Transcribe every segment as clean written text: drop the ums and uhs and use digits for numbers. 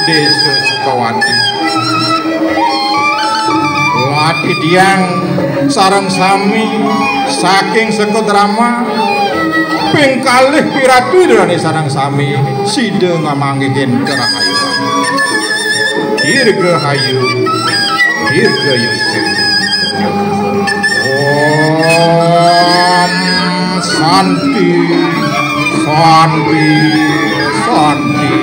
Desa Sukawati. Laki diang sareng sami saking Sekodrama ping kalih pira-pirane sareng sami sida ngamanggen kerahayuan. Dirgahayu, dirgayusi. Om Santi, Santi, Santi.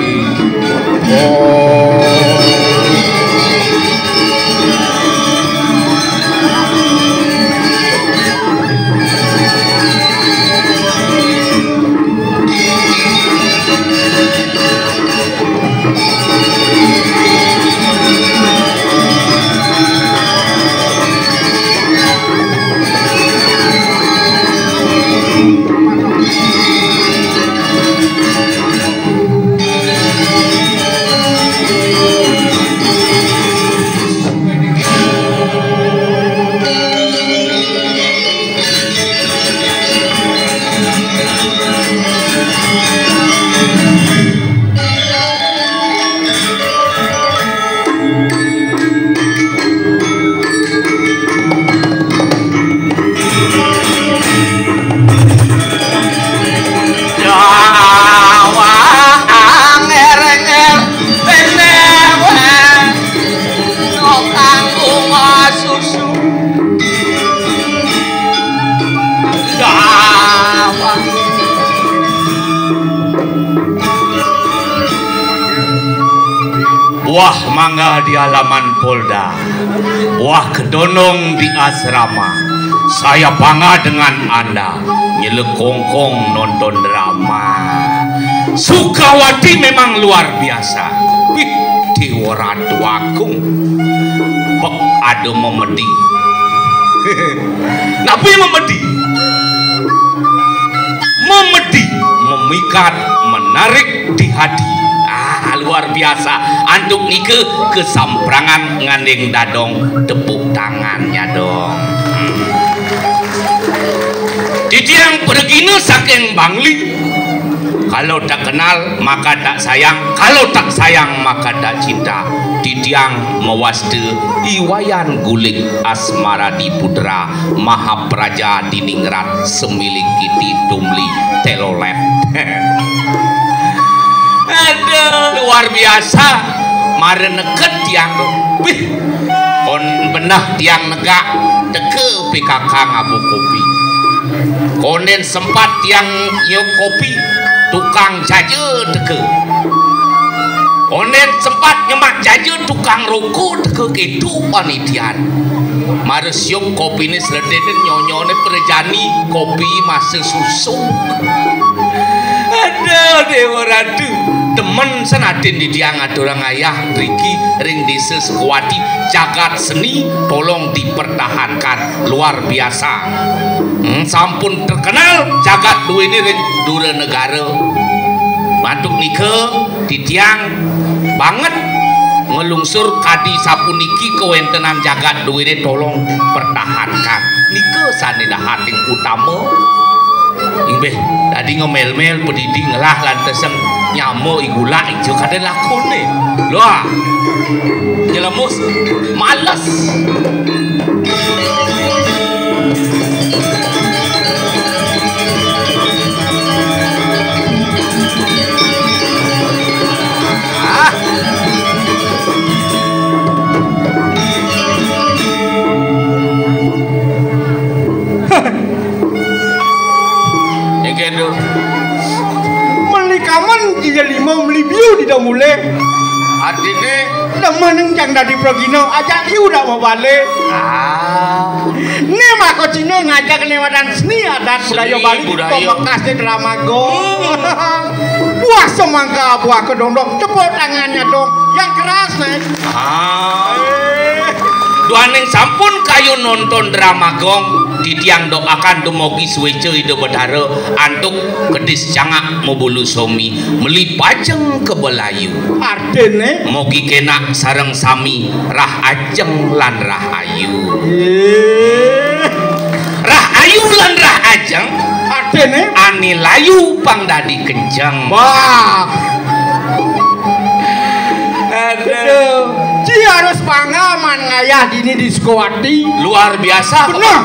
Wah mangga di halaman Polda, wah kedonong di asrama. Saya bangga dengan Anda nyelekongkong nonton drama. Sukawati memang luar biasa. Wih, Dewa Ratu Agung. Pek ada memedi. Nabi memedi. Memedi, memikat, menarik di hati. Luar biasa. Antuk nike kesamprangan ngandeng dadong tepuk tangannya dong. Didiang pergina saking Bangli. Kalau tak kenal maka tak sayang, kalau tak sayang maka tak cinta. Didiang mewasde iwayan gulik asmara di pudra Mahapraja di Ningrat semilik kiti tumli telolet. Aduh, luar biasa. Mare neket tiang dong. Wih, kon benah tiang negak teke PKK ngabu kopi. Konen sempat tiang nyok kopi tukang jaje teke. Konen sempat nyemak jaje tukang rokok teke kedu panitian. Mare siok kopi ini selededen nyonyone perjani kopi masih susu. Aduh, Dewa Ratu temen senaden di diang adorang ayah Riki ring desa Sukawati jagat seni tolong dipertahankan luar biasa. Sampun terkenal jagat dua ini ring dura negara. Mantuk nike di diang banget ngelungsur kadi sapuniki kewentenan jagat dua ini tolong pertahankan. Nike sanida hating utama. Ingbeh tadi ngomel-mel pedidi ngelah lanteseng nyamo igula ijo kada lakone loh nyelemus males Melikaman tiga lima melibiu tidak mulai. Artinya teman yang jang dari Progino ajak liu tak mau balik. Ini mako Cina ngajak lewatan seni adat budaya Bali pemekas di Dramago. Buah semangka buah kedondong tepuk tangannya dong yang keras nih. Duaning sampun kayu nonton drama gong didiang doakan dumugi suwece ide bedara antuk kedis cangak mebulu somi meli pajeng ke Belayu Ardene mogi kena sareng sami rah ajeng lan rah ayu rah ayu lan rah ajeng Ardene ani layu pang dadi kenceng wah bangga man ngayah dini di Sukawati. Luar biasa. Bener.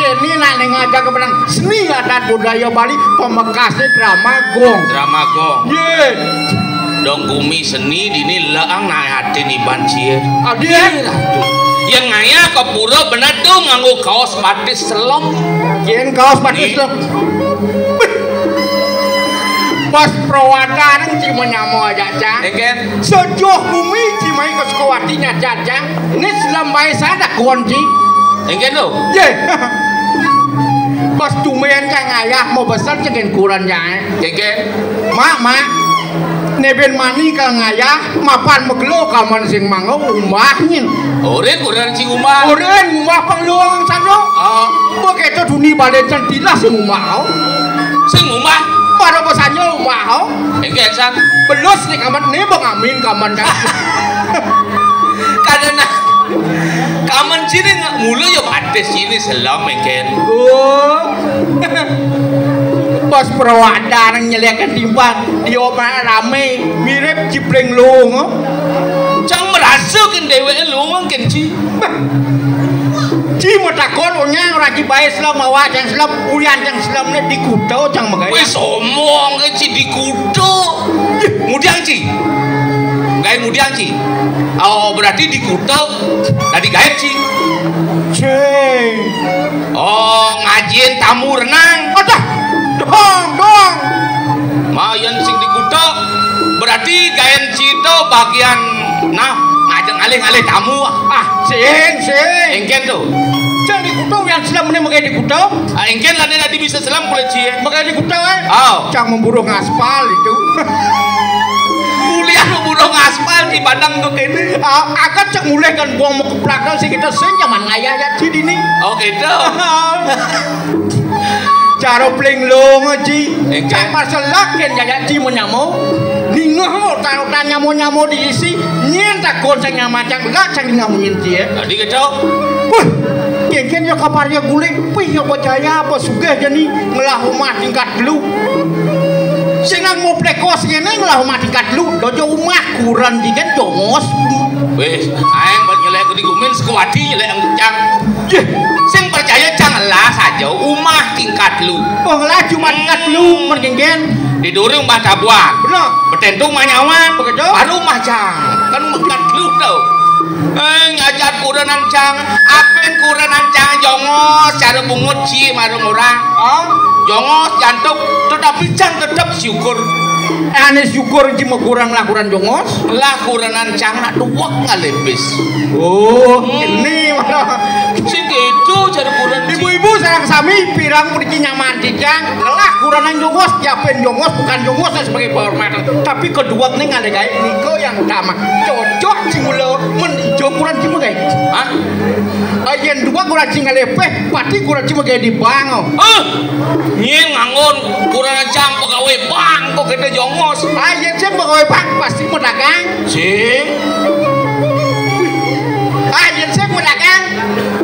Ini nak ngajak kepada seni adat budaya Bali pemekasnya drama gong. Drama gong. Ye. Dong kumi seni dini leang nayatin iban cie. Adien. Yang ngaya ke pura bener tuh nganggo kaos batis selom. Kien kaos batis selom. Pas perawatan cuma nyamo aja cang. Eken. Sejauh bumi cuma ke Sukawatinya cang. Ini selam bayi sada kunci. Eken tuh. Ye. Pas tumen cang ayah mau besar cengin kurannya. Eken. Mak. Neben mani ka ngayah mapan megelo kaman sing mangau umahnya. Oren kurang si umah. Oren umah pangluang sano. Begitu duni balen cantilah sing umah. Sing umah. Para pesannya umah. Engke sang belus nih kaman nih bang amin kaman dah. Karena kaman sini nggak mulu ya batis sini selam engken. Oh. Pas perawatan nyeliakan timbang di omah rame mirip cipleng lung. Cang merasa kan dewe lung kan ci. Ci mau takon onyang raji bae selam awak jang selam ulian jang selam ne di kudo jang magai. Wis omong kan ci di kudo. Mudiang ci. Gai mudiang ci. Oh berarti di kudo tadi gaib ci. Ceng. Oh ngajin tamu renang. Aduh. Dong. Mayan sing di kudo berarti gaen cito bagian nah ngajeng alih-alih tamu. Sing. Engken tuh. Ceng di kudo yang selam ne magai di kudo. Engken lah tadi bisa selam kulit cie. Magai di kudo Cang memburu ngaspal itu. Kuliah memburu ngaspal di Bandang tuh kene. Akan cek mulai kan buang mau ke belakang sih kita sing zaman ngayah ya di dini. Oh gitu. Cara pling long ji. Engke. Masalah kan ya ji menyamo. Ningah mau taruh nyamo diisi. Nyen tak kon sang nyamacang lah cang ngamunyin ji. Tadi gitu. Kengken yo kabarnya guling. Pih yo percaya apa sugih jadi ngelah rumah tingkat dulu. Senang mau plekos ngene ngelah rumah tingkat dulu. Dojo rumah kurang ji kan jongos. Wes, aing buat nyelek di gumin Sukawati nyelek ang cang. Sing percaya janganlah saja umah tingkat lu. Oh lah cuma tingkat lu mergenggen. Di durung mah tabuan. Bener. Betentung mah nyawan. Begitu. Baru mah cang. Kan tingkat lu tau. Ngajar kuranan cang. Apen kuranan cang jongos cara bungut ci marung orang. Jongos jantung tetapi cang tetap syukur. Ane syukur cuma kurang jongos. Lah kuranan cang nak duwak ngalipis. Oh, ini mana? Sing gitu cara kurang ci. Ibu-ibu sareng sami pirang mriki nyaman dicang. Lah kuranan jongos, yapen jongos bukan jongos sebagai penghormatan. Tapi kedua ning ngale gawe niko yang utama. Cocok sing mulo men ijo kurang cima gawe. Hah? Ayen dua kurang cing ngale peh, pati kurang cima gawe di bango. Nyeng ngangon kuranan cang pegawai bang kok kita jongos. Ayen sing pegawai bang pasti pedagang. Sing Ayen sing pedagang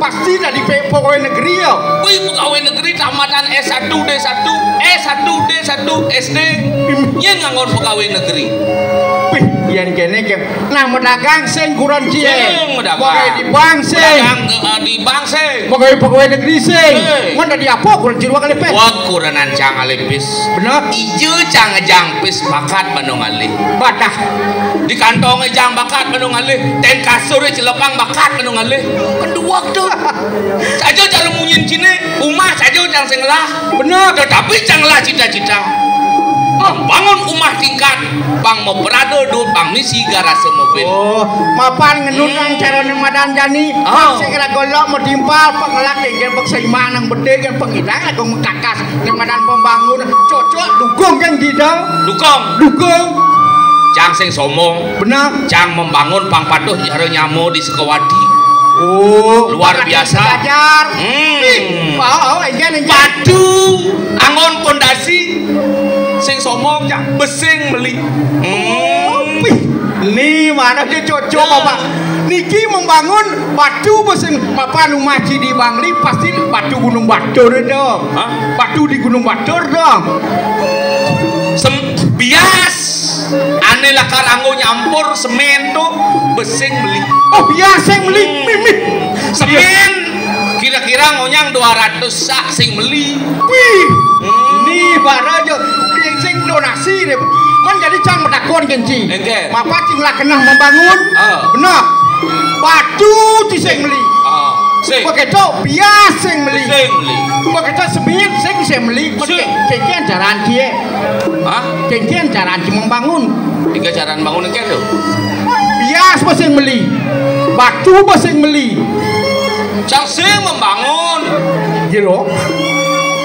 pasti dari pegawai negeri yo. Wih pegawai negeri tamatan S1 D1 S1 D1 SD. Nyeng ngangon pegawai negeri. Wih, yen kene ke nah pedagang sing kurang cie. Sing pedagang. Pegawai di bank sing. Pedagang di bank sing. Pegawai negeri sing. Mun dari apa kurang cie kali pes. Wah kuranan cang alipis. Bener. Ijo cang ngejang pis bakat bandung alih. Badah. Di kantong ngejang bakat bandung alih. Ten kasur celepang bakat bandung alih. Kedua tuh. Saja cara munyin cine umah saja cang sing lah. Bener. Tetapi cang lah cita-cita. Membangun umah tingkat bang mau berada do bang misi garase mobil. Oh, mapan ngenun nang cara madan jani. Sing kira golok mau timpal pengelak yang bak seiman nang bede yang pengidang lagu mekakas nang madan pembangun cocok dukung yang tidak. Dukung. Cang sing somong. Benar. Cang membangun pang paduh jare nyamo di Sukawati. Oh, luar biasa. Belajar. Oh, batu angon pondasi. Sing somong cak besing meli. Nih mana dia cocok bapak. Niki membangun batu besing mapan rumah di Bangli pasti batu Gunung Batur dong. Batu di Gunung Batur dong. Bias aneh lah karanggo nyampur semen tuh besing beli. Oh biasa sing beli mimi. Semen kira-kira ngonyang 200 sak sing beli. Wih. Nih bara aja sing donasi deh. Man jadi cang medakon kenci. Engke. Mapa cing lah kenah membangun. Benar. Batu di sing beli. Sing. Begitu biasa sing beli. Sing beli. Begitu seminggu sing beli. Kengkian jaran dia. Hah? Kengkian jaran dia membangun. Tiga jaran bangun engke lho. Bias sing beli. Batu sing beli. Cang sing membangun. Gilo.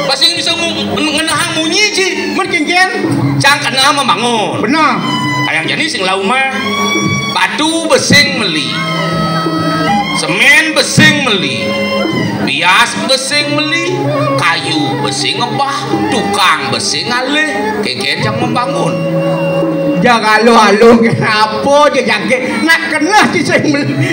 Pasing bisa ngenah munyi ji. Mungkin kan? Cang kena membangun. Benar. Kayak jadi sing lau mah. Batu besing meli. Semen besing meli. Bias besing meli. Kayu besing ngebah. Tukang besing alih. Keken cang membangun. Jangan halo kenapa dia jangke nak kena si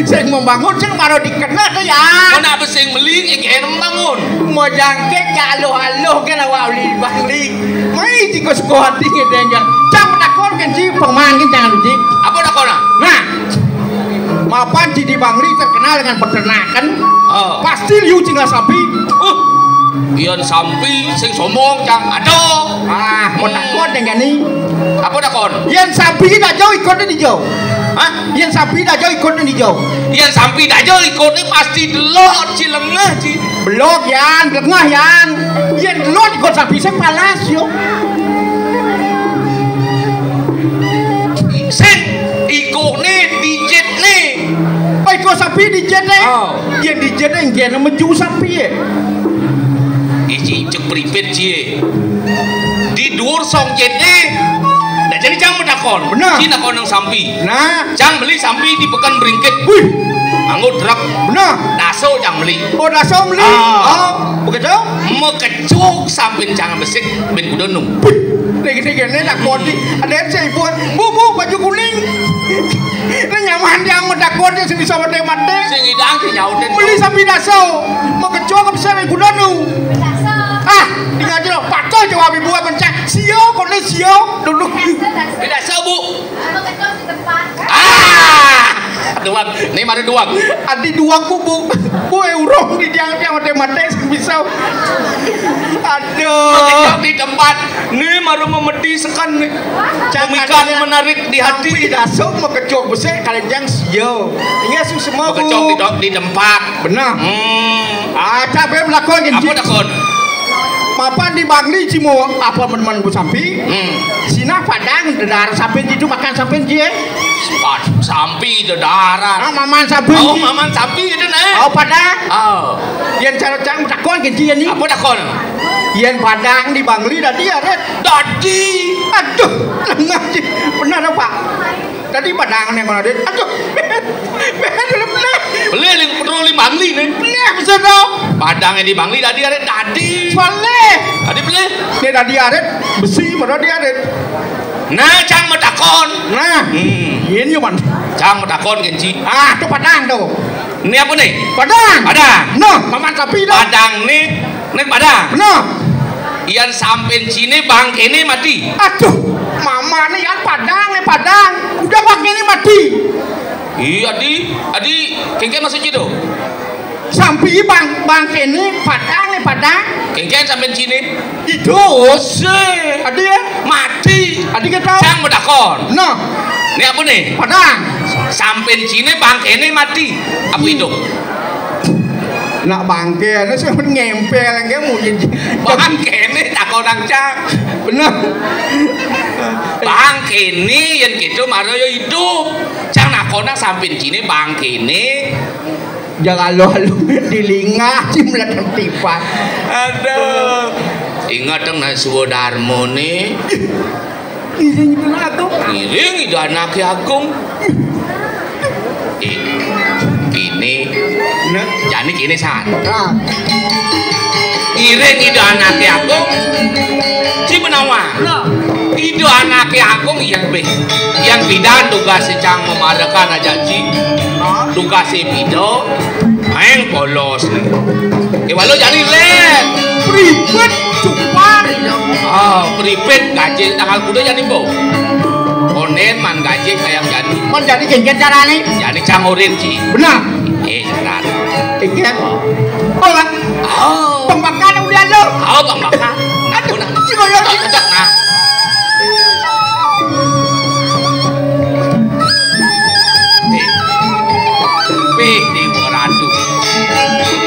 sing membangun sing baru dikena tu ya. Mana besing meli keken membangun. Mau jangke kalau halo kan awak li bangli. Mai jika sekolah tinggi dengan jang takon kan si pemangkin jangan uji. Apa dah kau nak? Nah, mapan di bangli terkenal dengan peternakan. Pasti liu tinggal sapi. Ian sampi sing sombong cang aduh. Mau takon dengan ni. Apa dah kon? Yang sapi dah jauh ikutnya di jauh. Hah? Yang sapi dah jauh ikutnya di jauh. Yang sampi dah jauh ikut ni pasti delok cilengah ci. Belok yan, lengah yan. Yang delok ikut sapi saya palas yo. Sen ikut ni dijet ni. Oh ikut sapi dijet ni. Yang dijet ni yang meju sapi ye. Iji cek pripet cie. Di dur song jet ni. Dah jadi cang medakon. Benar. Cina kon nang sampi. Nah, Cang beli sampi di pekan beringkit. wih, Anggut truk. benar. Daso cang beli. Oh dah som beli. Begitu? Mekecuk sampin cang besik ben kudonung. Degi-degi ni nak kodi. Ada yang saya buat. Bu baju kuning. Ini nyaman yang medakon dia sebisa mati-mati. Sing idang si nyauten. Beli sapi daso. Mau kecoa ke besar ben kudonung. Tinggal je patah jawab ibu apa macam sio kon le sio dulu. Tidak sabu. Duang, ni mana duang? Adi dua kubu, bu eurong di tiang-tiang mati-mati bisa. Aduh. Kejauh di tempat. Ni maru memedi sekan ni. Pemikiran menarik di hati. Tapi dasuk mau kecok besar kalian jang sio. Ingat su semua bu. Kecok di tempat. Benar. Cabai melakon gini. Apa dah kon? Mapan di Bangli cimo apa teman bu sampi. Sina padang dedar sampai itu makan sampai je. Sampi dedaran. Maman sampai. Oh, maman sampi itu nah. Oh padang. Yang cara cang takon gini ni. Apa dah kon? Yang padang di Bangli dah dia red. Dadi. Aduh, lengah je. Benar apa? Tadi padang yang mana dia? Aduh. Beli yang perlu di Bangli ni. Beli bisa dong. Padang yang di Bangli tadi ada tadi. Beli. Tadi beli. Dia tadi ada besi mana dia ada. Nah, cang medakon. Nah, ini yang mana? Cang medakon kenci. Tu padang tu. Ini apa nih? Padang. Padang. No, maman sapi dah. Padang ni padang. No. Ian sampai sini bang kene mati. Aduh, mama ni yang padang ni padang. Udah bang ini mati. Iya adi kengken masuk situ. Sampai bang ini padang ni padang. Kengken sampai sini. Itu. Se. Adi ya? Mati. Adi kita. Cang medakon. No. Ini apa nih? Padang. Sampai sini bang kene mati. Apa itu? Nak bangke, nó sẽ ngempel cái mùi gì? Bang kene tak orang cang. Benar. Bang kene yang gitu mario hidup. Cang nak kau nak sampai sini bang kene. Jangan lalu dilingah sih melihat tipat. Aduh. Ingat dong nasuwo darmo nih. Iring itu agung. Iring itu anaknya agung. Ini jadi kini saat iring itu anaknya agung si Benawang itu anaknya agung yang bidan tugas cang memadakan aja ci tugas bido main polos walau jadi let pripet cupar pripet gaji tanggal kuda jadi bo monden man gaji kayak jadi. Mon jadi genggen carane. Jadi cangurin Ci. Benar. Benar. Iki. Oh, Pak. Oh. Pembakan udah lo. Oh, Bang Baka. Aduh nah. Cigoyo. Cocok nah. Di Waradu.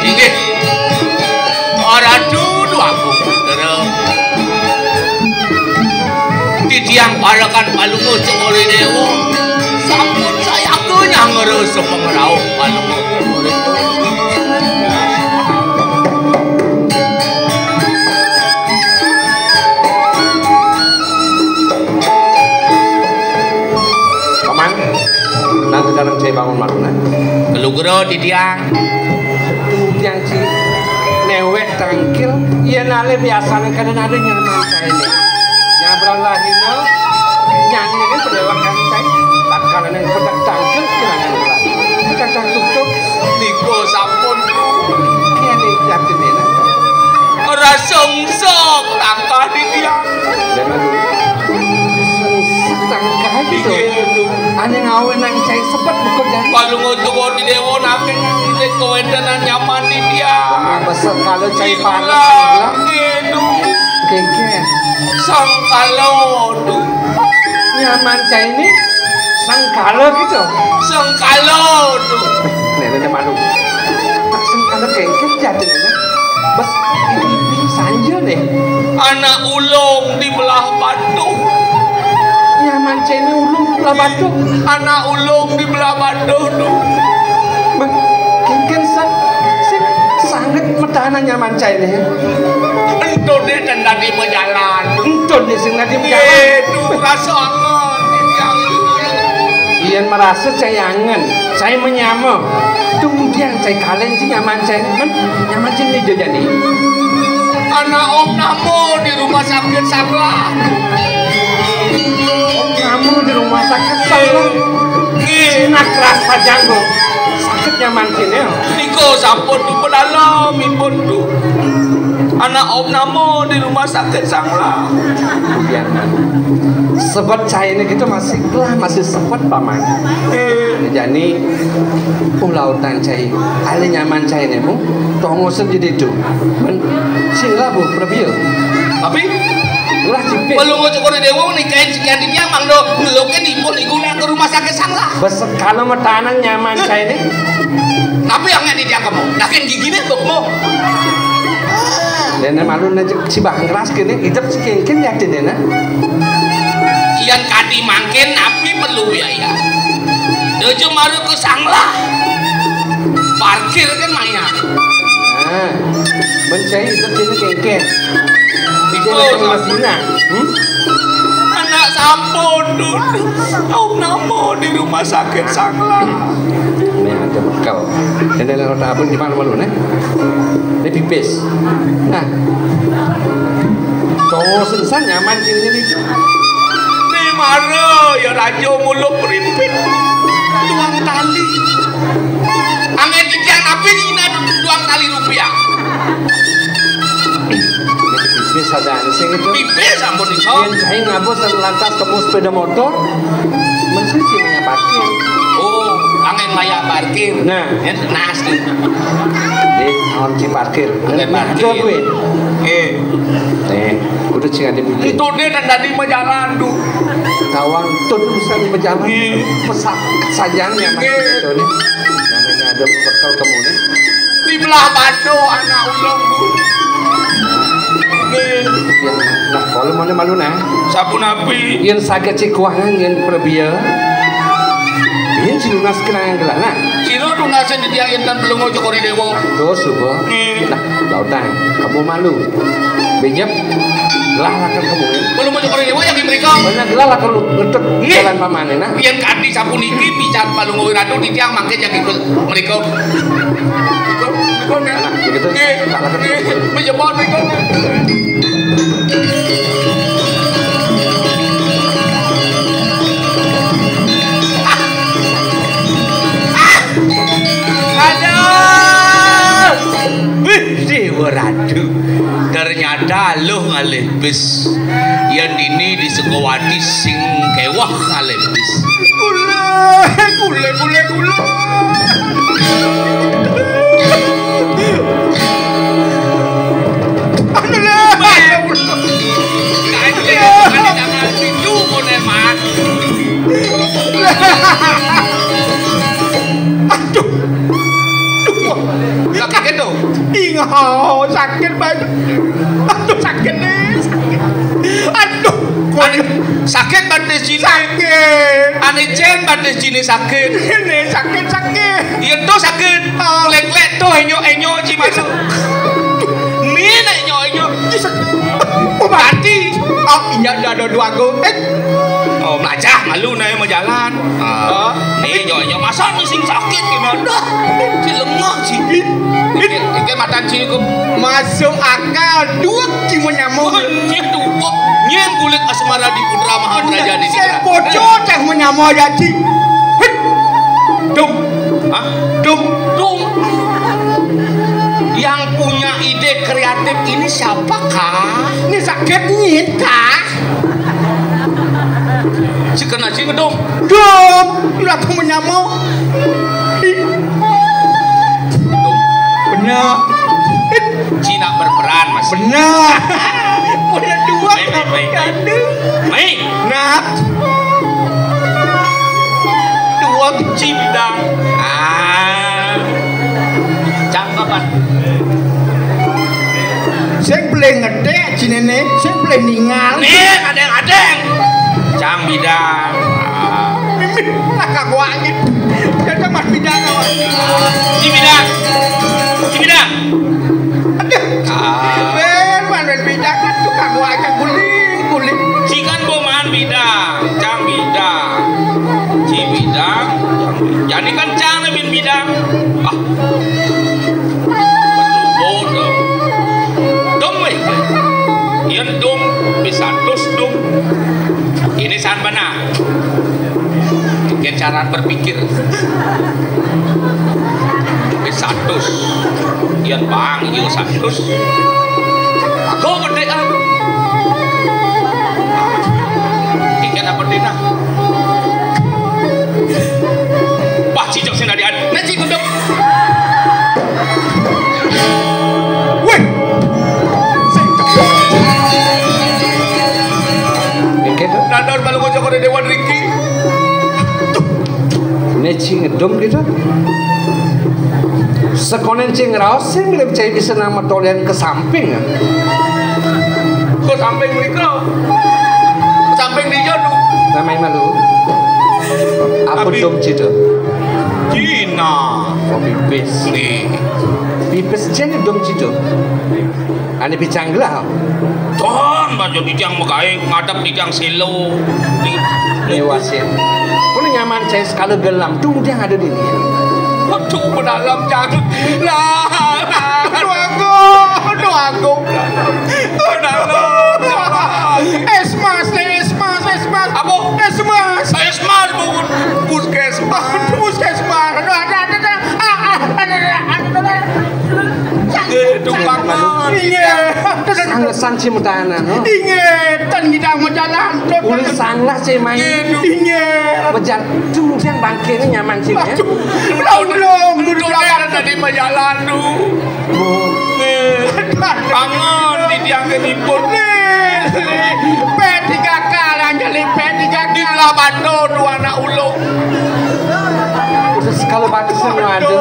Inggih. Waradu aku terus. Didiang parakan palungo cengori dewo. Sampun saya nyangereus pengrauh palungo cengori. Paman, nanti sekarang saya bangun maluna. Gelugero didiang. Yang si newek tangkil, iya nale biasanya kadang-kadang nyaman saya ini. Nyabrang lahina, nyanyi ini berdewakan saya. Tak kalah yang pedak tangkil, kenangan lagi. Pedak tangkil tuh, Niko sampun. kia nih jatuh nih. Ora songsong langkah didiang. Dan lalu, tangkah itu. Ane ngawen nang saya sepet bukan dan. Palungo cengori dewo nake ngide kowendanan nyaman didiang. Besar kalau saya panas, Itulah gitu. kengken. Sang kalodu. Nyaman saya ini, sangkala gitu. Sang kalodu. Nenek malu. Tak sangkala kengken jatuh nenek. Bas ini sanja deh. Anak ulung di belah batu. Nyaman saya ini ulung belah batu. Anak ulung di belah batu. Bang, kengken sangat metahanan nyaman saya ini. Itu dia dan tadi berjalan. Entun di sini nanti berjalan. Itu rasa angan didiang. Ian merasa saya angen, saya menyama. Kemudian saya kalian sih nyaman saya ini, nyaman saya ini jadi. Anak om namo di rumah sakit Sablah. Oh, kamu di rumah sakit salah. Sinak rasa janggo. Sakit nyaman sini. Niko sampun di pedalam pun tu. Anak om namo di rumah sakit Sablah. Kemudian sebab saya ini gitu masih sempat paman. Jadi ulautan saya, ada nyaman saya ini bu, tongo sendiri itu, sila bu perbil. Tapi Ulah cipit. Pelungo cokori dewa nikahin sekian didiang mangdo ngelokin ibu ikulah ke rumah sakit Sablah. Besekala metahanan nyaman saya ini. Tapi yang didiang kamu, nakin gigi nih kamu. Dan malu nanti si bahan keras kini, itu si kengken yakin deh na. Yang kadi mangkin api perlu biaya. Dojo maru ke Sablah. Parkir kan Maya. Nah, mencari itu sini kengken. Niko Masina. anak sampun om namo di rumah sakit Sablah. Ini ada bekal. Dan dalam otak apa di mana malu nih? Ini pipis. Nah, kau sensan nyaman sini nih. Ni mara ya rajo muluk perimpit tuang tali. Angin didiang api ina tuang tali rupiah. Pipis ada nih sing itu. Pipis sampun iso. Yang saya ngabos dan lantas temu sepeda motor. Mencuci banyak parkir. Oh, angin layak parkir. Nah. Nas nih. Di kunci parkir. Angin parkir. Ada duit. Nih, udah cing ada pikir. Itu dia dan tadi berjalan tuh. Tawang tun bisa berjalan. Pesak sajangnya mas. Itu nih. Yang ini ada bekal kamu nih. Di belah batu anak ulung tuh. Yang nah kalau mana malu nah. Sabun api. Yang sakit cikuangan yang perbia. Yang silunas kenangan gelana. Sino tuh nasen didiang intan belum mau cokori dewa. Tuh subuh. Nah, lautan. Kamu malu. Bejep. Gelah lakan kamu ya. Belum mau cokori dewa yang diberikan. Banyak gelah lakan lu ngetuk jalan pamane nah. Yang kadi sabun iki bicar palung ratu didiang mangke yang ikut mereka. Mereka Nah, begitu. Tak lakan. menjebol mereka. Radu ternyata lo ngalih bis yang ini di Sukawati sing kewa Wah kalebis. Kule. Jangan pintu koneman. Aduh. Sakit tuh. Ingat sakit banget. Aduh sakit nih, sakit. Aduh, Sakit batis sini. sakit. Ane jen batis sini sakit. Ini sakit. Iya tuh sakit. Lek tuh enyo ci masuk. Ini enyo. Mati. Oh iya ada dua aku. Oh melacah malu nih mau jalan. Nih enyo masa nih sing sakit gimana? Si lemah ci. Ikan matan ci ku Masuk akal dua cimo nyamuk. Nyen kulit asmara di Putra Mahadraja di Saya bocor cah menyamuk ya ci. Dum. Hah? Dum. Yang punya ide kreatif ini siapakah? Ini sakit nyit kah? Si kena si ngedum. Dum, udah aku menyamuk. Dum. Benar. Cina berperan mas. Benar. Punya dua Baik. Baik. Nah, Dua cibidang. Cangkapan. saya boleh ngedek cinene, saya boleh ningal. Nih adeng. Cang bidang. Mimik lah guanya. Kita mas bidang awak. Cibidang. Aduh. Ben bidang kan tukang guanya guling. Cikan boman bidang. Cang bidang. Cibidang. Jadi kan cang bin bidang. Bodoh. Dom weh. Iyan dom bisa dos dom. Ini san benar. Cara berpikir. Bisa dos. Iyan bang ieu satus. Aku gede ah. Ikan apa dina? Wah cicok sing adian. Nasi gudeg. Weh. Dadar balu kocok kode Dewan Riki. Neci ngedum gitu. Sekonen cing raos sing nggak bisa bisa nama tolen ke samping ya. Ke samping mereka. Ke samping di jodoh. Namanya malu. Apa Abi. dom citu? Cina. Oh pipis. Nih. Pipis jadi dom citu. Ane picanglah. Ton baju di tiang mekai ngadap di tiang selo. Niwasin. Kau nyaman saya sekali gelam tuh dia ada di dia. Aduh pedalam jangan. Doaku. Esmas. Apa? Esmas. Esmas bukan puskesmas. Puskesmas. Tumpangan. Iya. Sangat sanci mutana no. Ingat, tan kita mau jalan. Uli sanglah sih main. Ingat. Bejan tuh yang bangke ini nyaman sih ya. Belum. Duduk tadi majalan tu. Pangan di tiang kenipun. P3K lah jadi P3K Di belah Bando dua anak ulung. Sekali batu semua ada.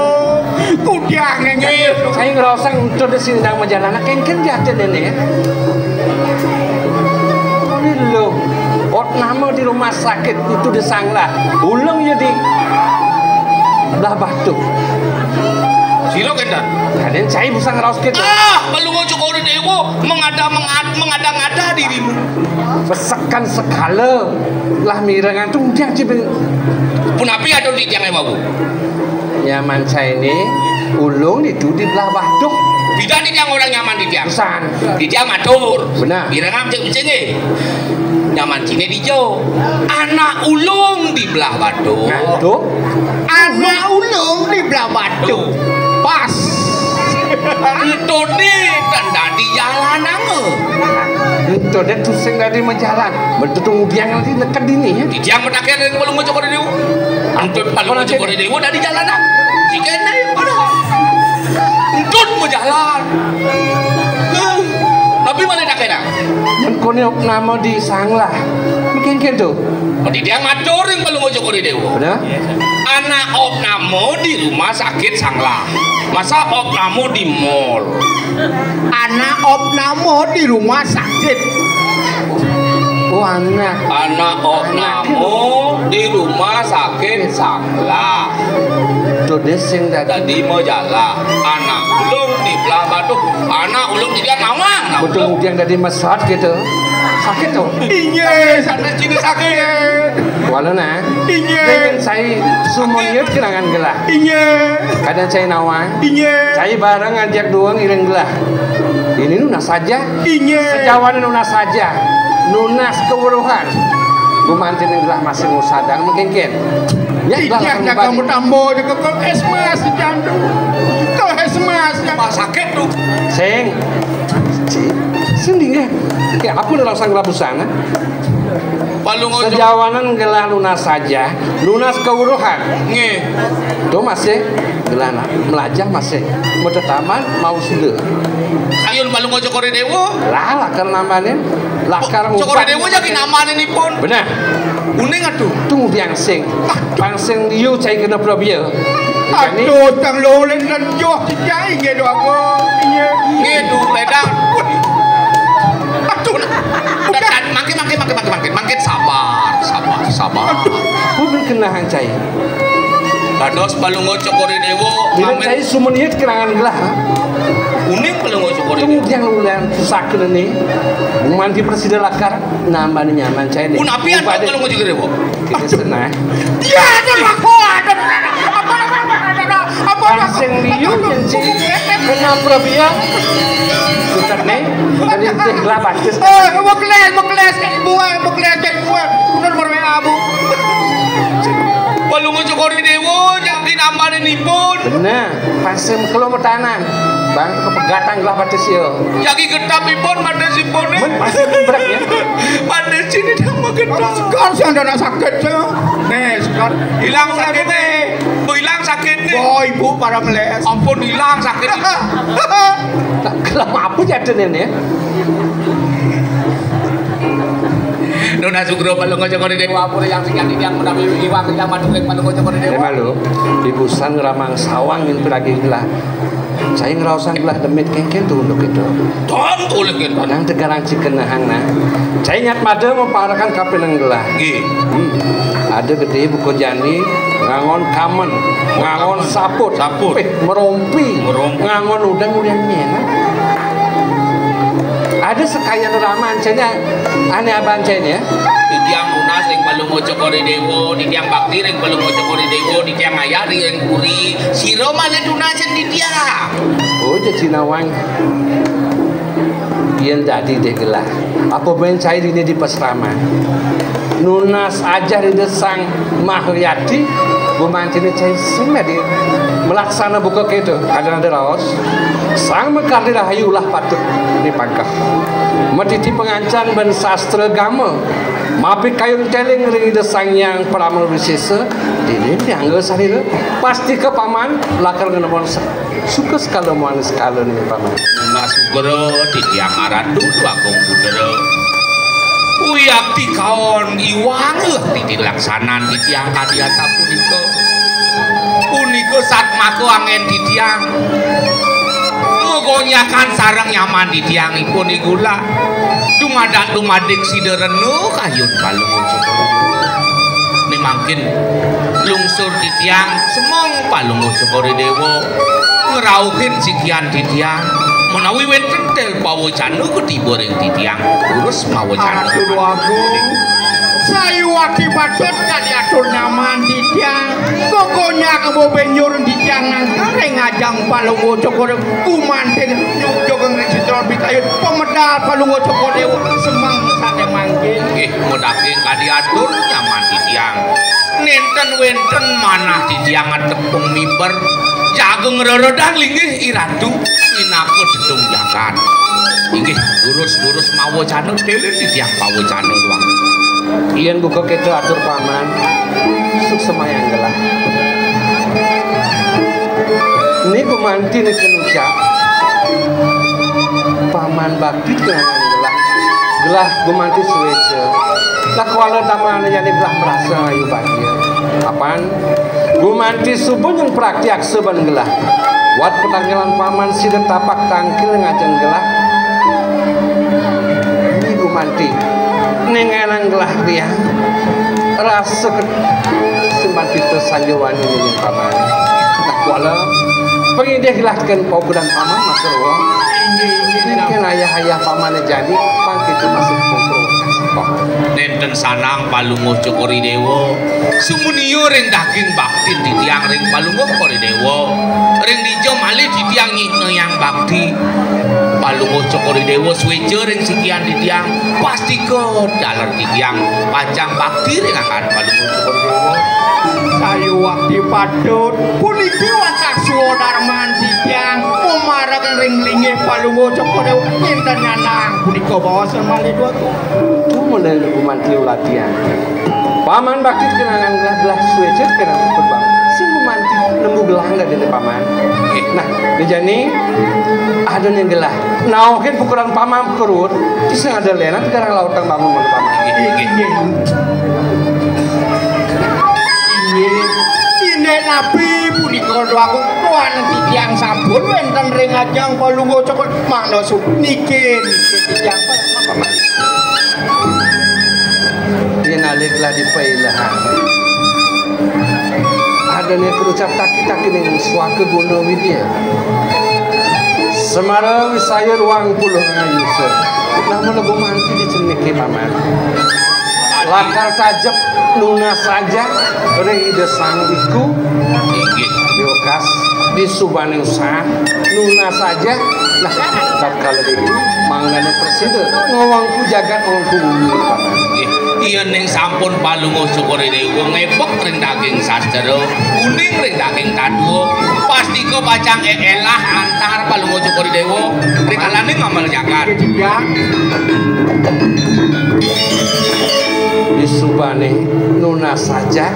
Kudiang ngengir. Saya ngerasa untuk di sini sedang menjalan. Kan jatuh nenek. Ini lo. Nama di rumah sakit itu disanglah. Ulang jadi belah batu. Silo kendan. Kadang saya bisa ngerasa gitu. Belum mau cukup udah dewo mengada-ngada dirimu. Besekan sekala lah mirengan tuh dia cipin. Pun api ada di tiang ewaku. Nyaman saya ini ulung itu di belah batu. Tidak di tiang orang nyaman di tiang. Pesan. Di tiang matur. Benar. Birangam ceng-cenge. Nyaman cine di jo. Anak ulung di belah batu. Nah, tuh. Anak ulung di belah batu. Pas. Itu di tandadi jalanan. Itu deh tuh sing tadi menjalan. Betul diang nanti dekat dini ya. Di diang mendakir yang belum ngocok kori dewa. Antut paling ngocok kori dewa dari jalanan. Jika ini ada. Antut mau jalan. Tapi mana nak kena? Kone nama di sanglah. Mungkin gitu. Di dia ngatur yang belum ngocok kori dewa. Benar? Anak opnamo di rumah sakit sanglah. Masa opnamo di mall? Anak opnamo di rumah sakit. Oh anak. Anak opnamo di rumah sakit sanglah. Tuh desing Tadi mau jalan. Anak ulung di belah batu. Anak ulung di dia nawang. Betul yang tadi mesat gitu. Sakit tuh. Iya, Sana sini sakit. Walau nah. Iya. Dengan saya semuanya kenangan gelah. Iya. Kadang saya nawang. Iya. Saya bareng ngajak doang iring gelah. Ini nunas saja. Iya. Sejawanan nunas saja. Nunas keweruhan. Bumantin yang gelah masih ngusadang mungkin. Ya Tidak kamu tambo ke esmas di jantung. Kalau esmas Pak sakit tuh. Sing. Sendiri. Ya aku udah langsung gelah busana. Palu ngocok. Sejawanan gelah lunas saja. Lunas keuruhan. Nge. Tuh masih gelah melajah masih. Mau taman mau sudah. Sayun palu ngocok kori dewa. Lah lakar namanya. Lakar Cokor dewa jadi nama ini pun. Benar. Uning atuh. Tunggu yang sing. Pangsing liu cai kena probia. aduh tang lolen dan joh dijai gitu aku. Iya. Ngedu ledang. Aduh. Dan makin sabar. Pun kena hang cai. Dados palu ngocok kori dewa. Bila cai sumeniat kenangan gelah. Uning palu ngocok kori Tunggu dewa. yang ulan sakit ini. Mandi presiden lakar nambah nyaman cai ni. Unapian palu ngocok kori dewa. Kita senang. Ya aduh aku aduh. Apa Pangsing liu yang cai kena probia. Sutar ni. Dari teh gelah batis. Mukles kayak buah. Udah bermain abu. Palu ngocok kori dewa jadi nama ini pun. Benar. Pangsing kalau bertanan. Bang kepegatang gelah batis yo. Jadi getap pun pada si pun. Masih berat ya. Pada sini nama getap. Sekarang sih anda nak sakit sih. Nih sekarang Hilang sakit nih. Hilang sakit nih. Oh ibu para meles. Ampun hilang sakit. Tak gelah apa jadi ni ya. Nona sugro palu ngocok kori dewa apa yang sing yang menawi iwak yang madu palu ngocok kori dewa. Malu, di busan ramang sawang yang peragi gelah. Saya ngerasa gelah demit kengken tuh untuk itu. Ton boleh kan. Nang tegarang cikenahang nah. Saya nyat mada memparakan kapilang gelah. Nggih. Ada gede buku jani, ngangon kamen, ngangon saput, merompi, ngangon udang nyena. Ada sekalian raman cenya aneh abang cenya. Di tiang lunas yang palu ngocok kori dewa, di tiang bakti yang palu ngocok kori dewa, di tiang ayari yang kuri. Siro mana lunasan di dia. Oh jadi nawang. Yang jadi deh gelah. Apa ben cair ini di pasrama. Nunas ajar di desang Mahyati, bumantin cair sini di melaksana buka gitu. Ada laos. Sang mekar di rahayulah patut dipangkah. Mediti pengancan ben sastra gama. Mapi kayun teling ring desang yang peramal bisisa. Ini dianggo sarira. Pasti ke paman lakar ngenemon suka sekali moan sekali nih paman. Nah sugero di tiang aratu agung budero. Uyakti kaon iwang di dilaksanan di tiang kadiasa puniko satmako angen di tiang. Gonyakan sarang nyaman di tiang ipun igula. Dumadak siderenu kayun palu ngocok. Ini makin lungsur di tiang semong palu ngocok kori dewa. Ngerauhin sikian di tiang. Menawi wenten tel pawocanu ketiba ring di tiang. Urus mawocanu. Aduh aku. Saya akibat kan diatur nyaman di tiang. Kokonya kamu benjur di tiang nangkareng ngajang palu ngocok kore kumantin nyuk-nyuk ngesitron bikayun pemedal palu ngocok kore semang sate manggil. Mudake kadiatur nyaman di tiang. Nenten wenten manah di tiang tepung mimbar. jagung rorodang linggih iratu inapun dedung jagat inggih lurus-lurus mawa canul dhewe tiyang mawa canul wae yen buka keto atur paman suk semayang gelah ini gumanti neken ucap paman bakti kenangan gelah gumanti suwece lah kuala taman jadi gelah merasa ayu bahagia apaan gumanti subuh yang praktiak seban gelah wat petanggilan paman sida tapak tangkil ngajeng gelah ini gumanti nengenang gelah dia rasa simpan kita sanjawani ini paman tak kuala pengideh gelahkan paukudan paman makarwa mungkin ayah-ayah paman jadi pangkit masuk kontrol kasih paman nenten sanang palunguh cokori dewa sumuniyo ring daging bakti di tiang ring palunguh cokori dewa ring dijo malih di tiang nyikno yang bakti palunguh cokori dewa suwejo ring sikian di tiang pasti ke dalam di tiang pacang bakti ring akan palunguh cokori dewa sayu wakti padut puniki watak suwo darman di tiang umarakan ring lingih palunguh cokori dewa nyinten nyanang punika bawasan malih dua itu model gumanti latihan paman bakti kenangan gelah suwejo kenangan berbang si gumanti nemu gelah enggak dari paman nah dijani ada yang gelah nah mungkin pukulan paman kerut bisa ada lena sekarang lautan bangun oleh paman ini nabi punika doaku tuan titiang sampun wenten ring ajang palunguh cokot makna suk niki titiang paman dinaliklah di pailahan adanya terucap taki-taki dengan suaka guna widya semara wisaya ruang puluh ngayusa namun lagu manti diceniki paman lakar tajab nuna saja ide sangwiku diokas di subaning sah nuna saja nah tak kalau itu manggane presiden ngawangku jagat ngawangku bumi paman iya ning sampun palunguh cokori dewa ngepek ring daging sastera kuning ring daging taduh pasti ke pacang elah antar palunguh cokori dewa ring alane ngamal jagat di subane nuna saja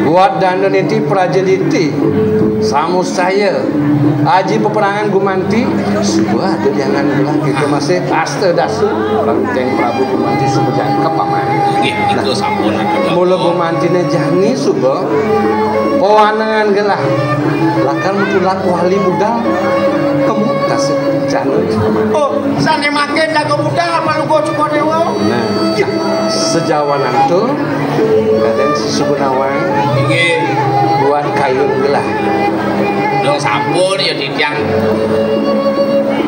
buat dan nanti prajeliti samu saya aji peperangan gumanti sebuah jangan bilang kita masih aste dasu renteng Prabu Gumanti sebujang kepaman itu sampun mula gumantine jani suba pewanangan gelah lakar mutulak wali budal kamu kasih jangan oh sane makin jago budal palunguh cokori dewa nah sejawanan tuh dan sugunawan buat kayu gelah lo sampun ya di tiang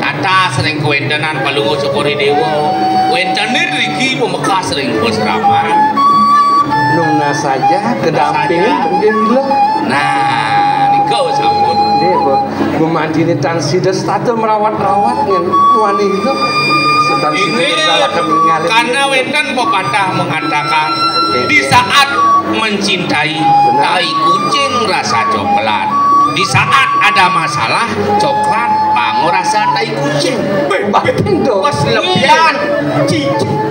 tata sering kewentenan palunguh cokori dewa wentenir riki pemekah sering berseraman nuna saja kedampingan kemudian gila nah niko sampun dia gumanti ini tansides tata merawat-rawat dengan wani itu ini karena wenten pepatah mengatakan di saat mencintai tai kucing rasa coklat di saat ada masalah coklat bangun rasa tai kucing batin dong was lebihan jadi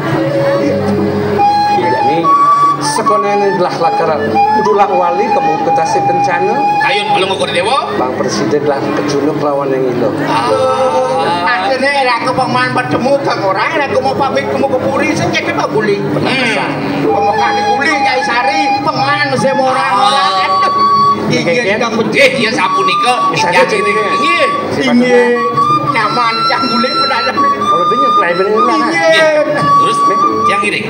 sekolah belah lakaran kudulah wali kamu ketasi kencana kayun palunguh cokori dewa bang presiden lah kecunuk lawan yang ilo akhirnya era ke paman bertemu ke orang era ke mau pamit ke mau ke puri saja kita boleh pemekah di puri Kiai Sari pengan saya mau orang iya iya sampun niko ini nyaman yang boleh pedagang kalau dia play bener lah terus yang ini